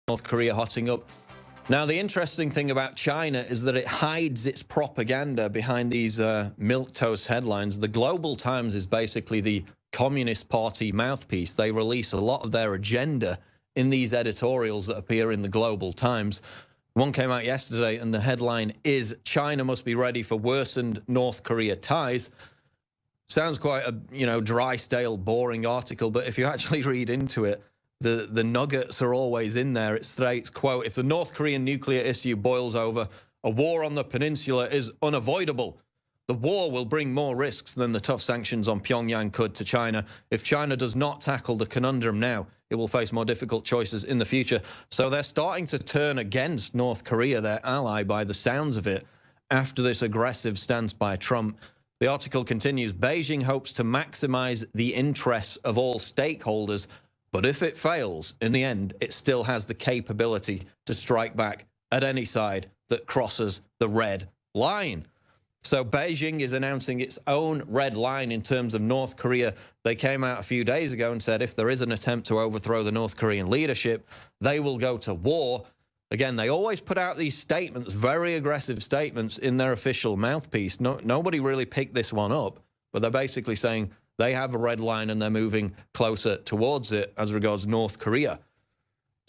North Korea hotting up. Now, the interesting thing about China is that it hides its propaganda behind these milquetoast headlines. The Global Times is basically the Communist Party mouthpiece. They release a lot of their agenda in these editorials that appear in the Global Times. One came out yesterday, and the headline is, "China must be ready for worsened North Korea ties." Sounds quite a, dry, stale, boring article, but if you actually read into it, the nuggets are always in there. It states, quote, "If the North Korean nuclear issue boils over, a war on the peninsula is unavoidable. The war will bring more risks than the tough sanctions on Pyongyang could to China. If China does not tackle the conundrum now, it will face more difficult choices in the future." So they're starting to turn against North Korea, their ally, by the sounds of it, after this aggressive stance by Trump. The article continues, "Beijing hopes to maximize the interests of all stakeholders, but if it fails, in the end, it still has the capability to strike back at any side that crosses the red line." So Beijing is announcing its own red line in terms of North Korea. They came out a few days ago and said if there is an attempt to overthrow the North Korean leadership, they will go to war. Again, they always put out these statements, very aggressive statements, in their official mouthpiece. Nobody really picked this one up, but they're basically saying they have a red line and they're moving closer towards it as regards North Korea.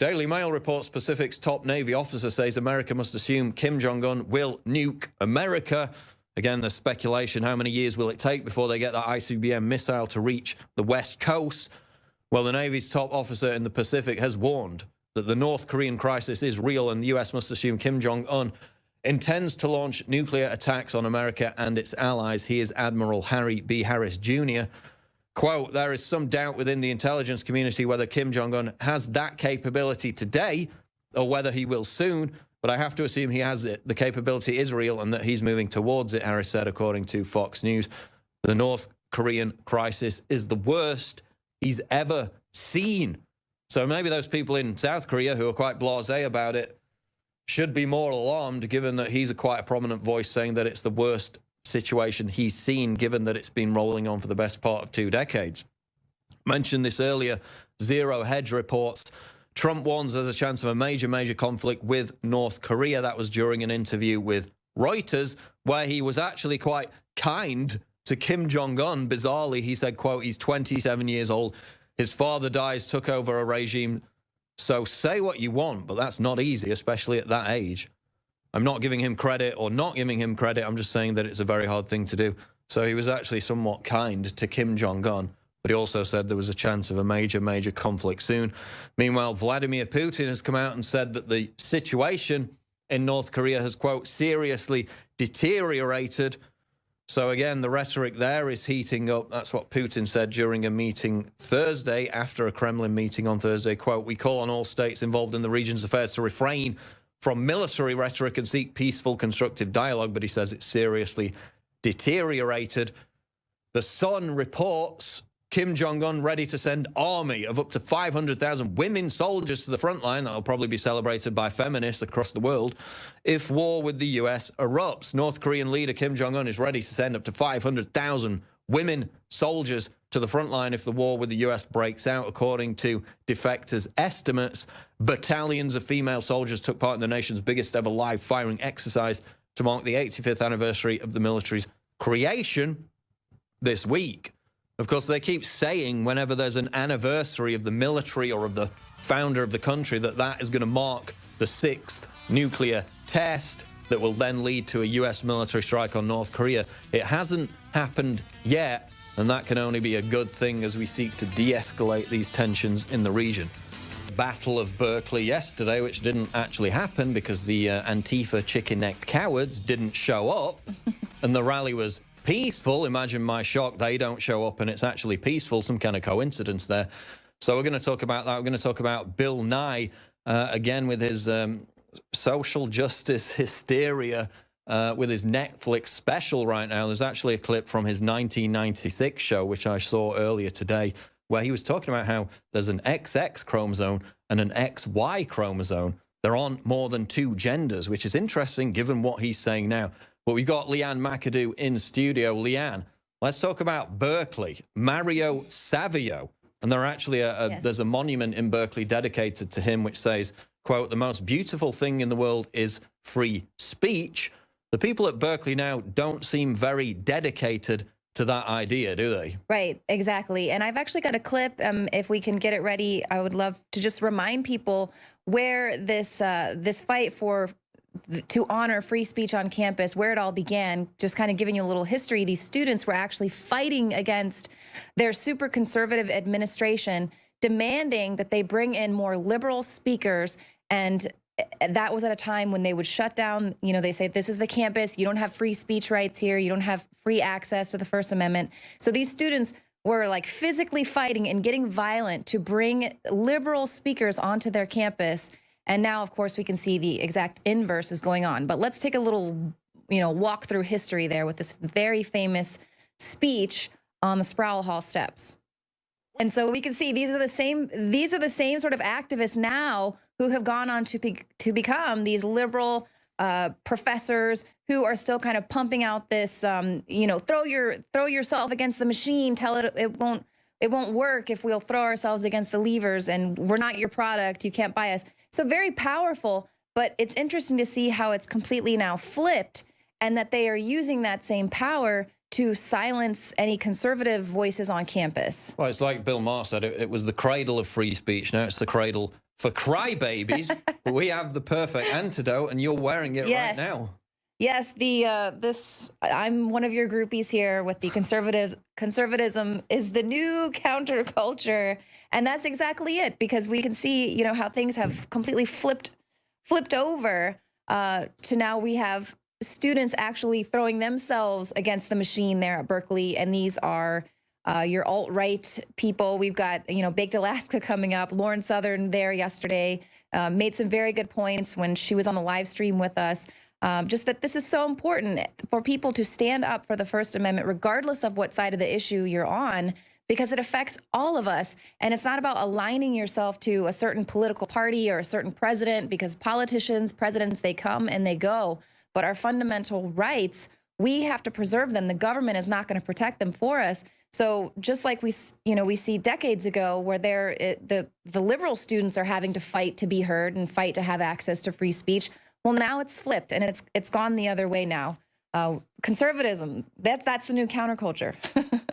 Daily Mail reports Pacific's top Navy officer says America must assume Kim Jong-un will nuke America. Again, there's speculation. How many years will it take before they get that ICBM missile to reach the West Coast? Well, the Navy's top officer in the Pacific has warned that the North Korean crisis is real and the U.S. must assume Kim Jong-un intends to launch nuclear attacks on America and its allies. He is Admiral Harry B. Harris, Jr. Quote, "There is some doubt within the intelligence community whether Kim Jong-un has that capability today or whether he will soon, but I have to assume he has it. The capability is real and that he's moving towards it," Harris said, according to Fox News. The North Korean crisis is the worst he's ever seen. So maybe those people in South Korea who are quite blasé about it should be more alarmed, given that he's quite a prominent voice saying that it's the worst situation he's seen, given that it's been rolling on for the best part of 2 decades. Mentioned this earlier, Zero Hedge reports Trump warns there's a chance of a major conflict with North Korea. That was during an interview with Reuters, where he was actually quite kind to Kim Jong-un. Bizarrely, he said, quote, "He's 27 years old. His father dies, took over a regime. So say what you want, but that's not easy, especially at that age. I'm not giving him credit or not giving him credit. I'm just saying that it's a very hard thing to do." So he was actually somewhat kind to Kim Jong-un, but he also said there was a chance of a major conflict soon. Meanwhile, Vladimir Putin has come out and said that the situation in North Korea has, quote, "seriously deteriorated." So again, the rhetoric there is heating up. That's what Putin said during a meeting Thursday, after a Kremlin meeting on Thursday. Quote, "We call on all states involved in the region's affairs to refrain from military rhetoric and seek peaceful, constructive dialogue." But he says it's seriously deteriorated. The Sun reports Kim Jong-un ready to send army of up to 500,000 women soldiers to the front line. That'll probably be celebrated by feminists across the world if war with the U.S. erupts. North Korean leader Kim Jong-un is ready to send up to 500,000 women soldiers to the front line if the war with the U.S. breaks out. According to defectors' estimates, battalions of female soldiers took part in the nation's biggest ever live firing exercise to mark the 85th anniversary of the military's creation this week. Of course, they keep saying whenever there's an anniversary of the military or of the founder of the country that that is going to mark the 6th nuclear test that will then lead to a U.S. military strike on North Korea. It hasn't happened yet, and that can only be a good thing as we seek to de-escalate these tensions in the region. Battle of Berkeley yesterday, which didn't actually happen because the Antifa chicken-necked cowards didn't show up, and the rally was peaceful. Imagine my shock, they don't show up and it's actually peaceful. Some kind of coincidence there. So we're going to talk about that. We're going to talk about Bill Nye, again, with his social justice hysteria, with his Netflix special right now. There's actually a clip from his 1996 show, which I saw earlier today, where he was talking about how there's an XX chromosome and an XY chromosome. There aren't more than 2 genders, which is interesting given what he's saying now. But we've got Leanne McAdoo in studio. Leanne, let's talk about Berkeley. Mario Savio. And there actually there's a monument in Berkeley dedicated to him, which says, quote, the most beautiful thing in the world is free speech, the people at Berkeley now don't seem very dedicated to that idea, do they? Right, exactly. And I've actually got a clip. If we can get it ready, I would love to just remind people where this fight to honor free speech on campus, where it all began. Just kind of giving you a little history. These students were actually fighting against their super conservative administration, demanding that they bring in more liberal speakers. And that was at a time when they would shut down, they say, this is the campus, you don't have free speech rights here, you don't have free access to the First Amendment. So these students were like physically fighting and getting violent to bring liberal speakers onto their campus. And now, of course, we can see the exact inverse is going on. But let's take a little, walk through history there with this very famous speech on the Sproul Hall steps. And so we can see these are the same sort of activists now who have gone on to become these liberal professors who are still kind of pumping out this, throw yourself against the machine, tell it it won't work if we'll throw ourselves against the levers, and we're not your product, you can't buy us. So very powerful, but it's interesting to see how it's completely now flipped, and that they are using that same power to silence any conservative voices on campus. Well, it's like Bill Maher said, it was the cradle of free speech. Now it's the cradle for crybabies. But we have the perfect antidote, and you're wearing it right now. Yes, I'm one of your groupies here with the conservatism is the new counterculture, and that's exactly it, because we can see, how things have completely flipped over to now we have students actually throwing themselves against the machine there at Berkeley, and these are your alt-right people. We've got, Baked Alaska coming up. Lauren Southern there yesterday made some very good points when she was on the live stream with us. Just that this is so important for people to stand up for the First Amendment, regardless of what side of the issue you're on, because it affects all of us. And it's not about aligning yourself to a certain political party or a certain president, because presidents, they come and they go. But our fundamental rights, we have to preserve them. The government is not going to protect them for us. So just like we see decades ago where the liberal students are having to fight to be heard and fight to have access to free speech. Well, now it's flipped, and it's gone the other way now. Conservatism, that's the new counterculture.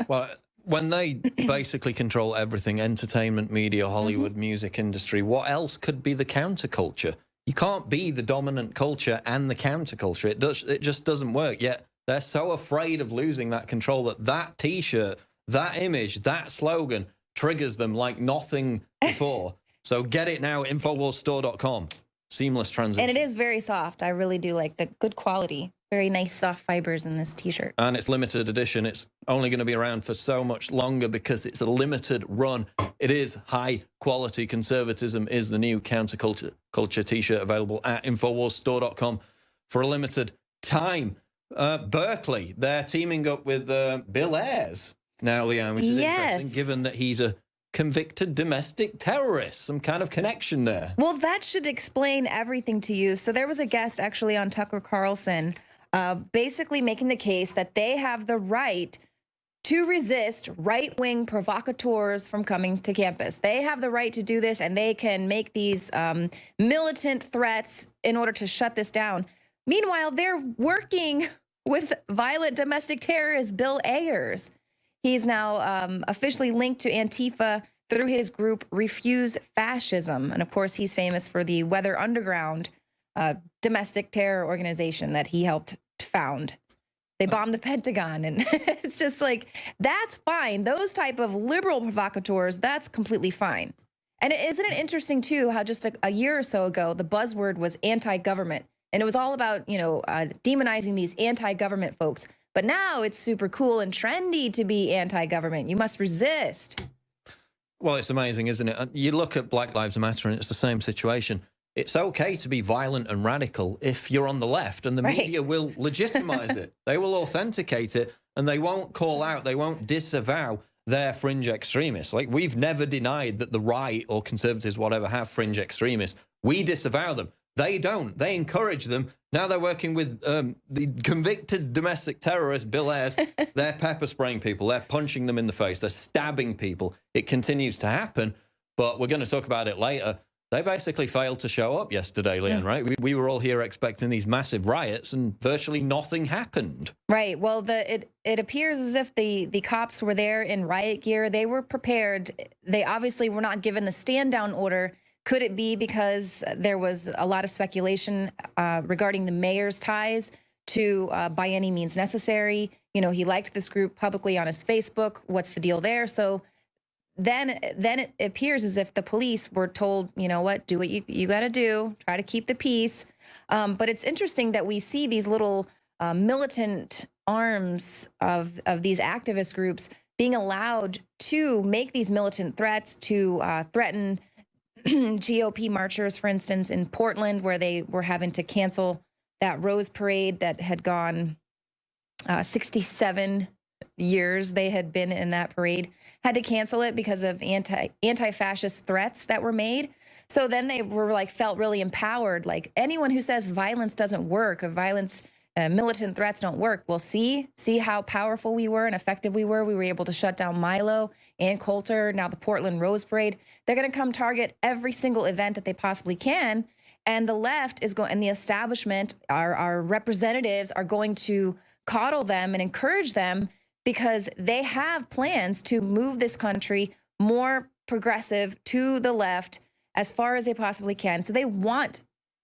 Well, when they basically control everything, entertainment, media, Hollywood, music industry, what else could be the counterculture? You can't be the dominant culture and the counterculture. It just doesn't work. Yet they're so afraid of losing that control that T-shirt, that image, that slogan triggers them like nothing before. So get it now, InfoWarsStore.com. Seamless transition. And it is very soft. I really do like the good quality. Very nice soft fibers in this T-shirt. And it's limited edition. It's only going to be around for so much longer because it's a limited run. It is high quality. Conservatism is the new counterculture T-shirt, available at InfoWarsStore.com for a limited time. Berkeley, they're teaming up with Bill Ayers now, Leanne, which is interesting, given that he's a convicted domestic terrorist. Some kind of connection there. Well, that should explain everything to you. So there was a guest actually on Tucker Carlson basically making the case that they have the right to resist right-wing provocateurs from coming to campus. They have the right to do this, and they can make these militant threats in order to shut this down. Meanwhile, they're working with violent domestic terrorist Bill Ayers. He's now officially linked to Antifa through his group Refuse Fascism. And of course, he's famous for the Weather Underground domestic terror organization that he helped found. They bombed the Pentagon, and it's just like, that's fine. Those type of liberal provocateurs, that's completely fine. And isn't it interesting, too, how just a year or so ago, the buzzword was anti-government. And it was all about, demonizing these anti-government folks. But now it's super cool and trendy to be anti-government. You must resist. Well, it's amazing, isn't it? You look at Black Lives Matter, and it's the same situation. It's okay to be violent and radical if you're on the left, and the media will legitimize it. They will authenticate it, and they won't call out, they won't disavow their fringe extremists. Like, we've never denied that the right or conservatives, whatever, have fringe extremists. We disavow them. They don't. They encourage them. Now they're working with the convicted domestic terrorist, Bill Ayers. They're pepper spraying people. They're punching them in the face. They're stabbing people. It continues to happen, but we're going to talk about it later. They basically failed to show up yesterday, Leanne, right? We were all here expecting these massive riots, and virtually nothing happened. Right. Well, it appears as if the cops were there in riot gear. They were prepared. They obviously were not given the stand down order. Could it be because there was a lot of speculation regarding the mayor's ties to By Any Means Necessary? You know, he liked this group publicly on his Facebook. What's the deal there? So then it appears as if the police were told, you know what, do what you got to do, try to keep the peace. But it's interesting that we see these little militant arms of these activist groups being allowed to make these militant threats, to threaten GOP marchers, for instance, in Portland, where they were having to cancel that Rose Parade that had gone 67 years they had been in that parade, had to cancel it because of anti-fascist threats that were made. So then they were like, felt really empowered. Like, anyone who says violence doesn't work, or violence, militant threats don't work, well, see how powerful we were and effective we were. We were able to shut down Milo and Coulter, now the Portland Rose Parade. They're going to come target every single event that they possibly can. And the left is going, and the establishment, our representatives are going to coddle them and encourage them, because they have plans to move this country more progressive to the left as far as they possibly can. So they want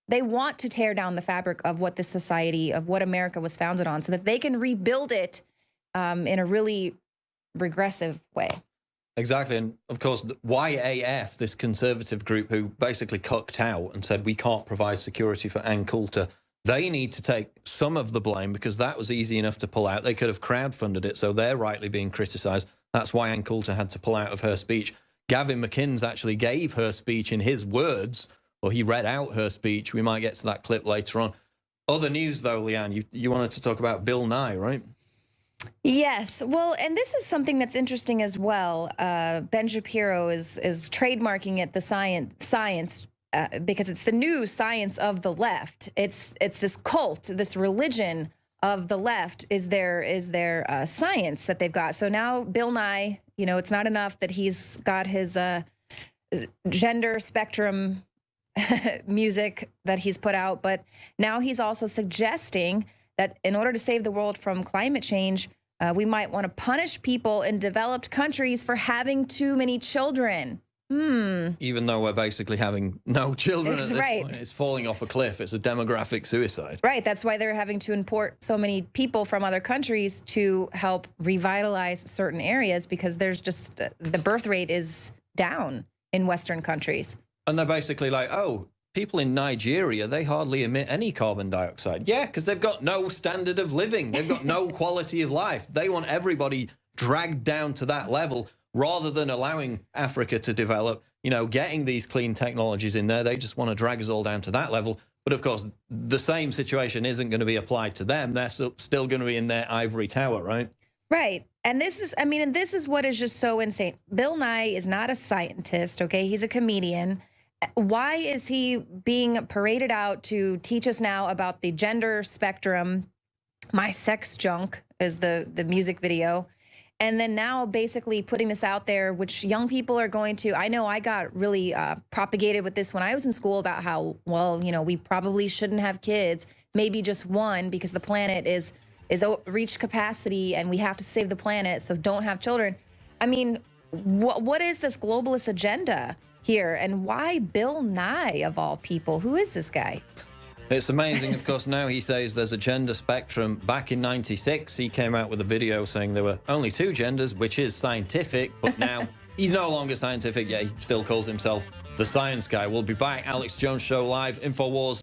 to tear down the fabric of what this society, of what America was founded on, so that they can rebuild it in a really regressive way. Exactly. And of course, YAF, this conservative group who basically cucked out and said we can't provide security for Ann Coulter, they need to take some of the blame, because that was easy enough to pull out. They could have crowdfunded it, so they're rightly being criticized. That's why Ann Coulter had to pull out of her speech. Gavin McInnes actually gave her speech in his words, or he read out her speech. We might get to that clip later on. Other news, though, Leanne, you wanted to talk about Bill Nye, right? Yes. Well, and this is something that's interesting as well. Ben Shapiro is trademarking it, the science, because it's the new science of the left. It's this cult, this religion of the left is their science that they've got. So now Bill Nye, you know, it's not enough that he's got his gender spectrum music that he's put out, but now he's also suggesting that in order to save the world from climate change, we might want to punish people in developed countries for having too many children. Even though we're basically having no children at this right. point. It's falling off a cliff. It's a demographic suicide. Right. That's why they're having to import so many people from other countries to help revitalize certain areas, because there's just the birth rate is down in Western countries. And they're basically like, oh, people in Nigeria, they hardly emit any carbon dioxide. Yeah, because they've got no standard of living. They've got no quality of life. They want everybody dragged down to that level, rather than allowing Africa to develop, you know, getting these clean technologies in there. They just want to drag us all down to that level. But of course, the same situation isn't going to be applied to them. They're still going to be in their ivory tower, right? Right. And this is, I mean, and this is what is just so insane. Bill Nye is not a scientist, okay? He's a comedian. Why is he being paraded out to teach us now about the gender spectrum? My Sex Junk is the music video. And then now basically putting this out there, which young people are going to, I know I got really propagated with this when I was in school about how, well, you know, we probably shouldn't have kids, maybe just one, because the planet is reached capacity and we have to save the planet, so don't have children. I mean, what is this globalist agenda here, and why Bill Nye of all people? Who is this guy? It's amazing. Of course, now he says there's a gender spectrum. Back in '96, he came out with a video saying there were only two genders, which is scientific, but now he's no longer scientific, yet he still calls himself the science guy. We'll be back. Alex Jones Show live, InfoWars.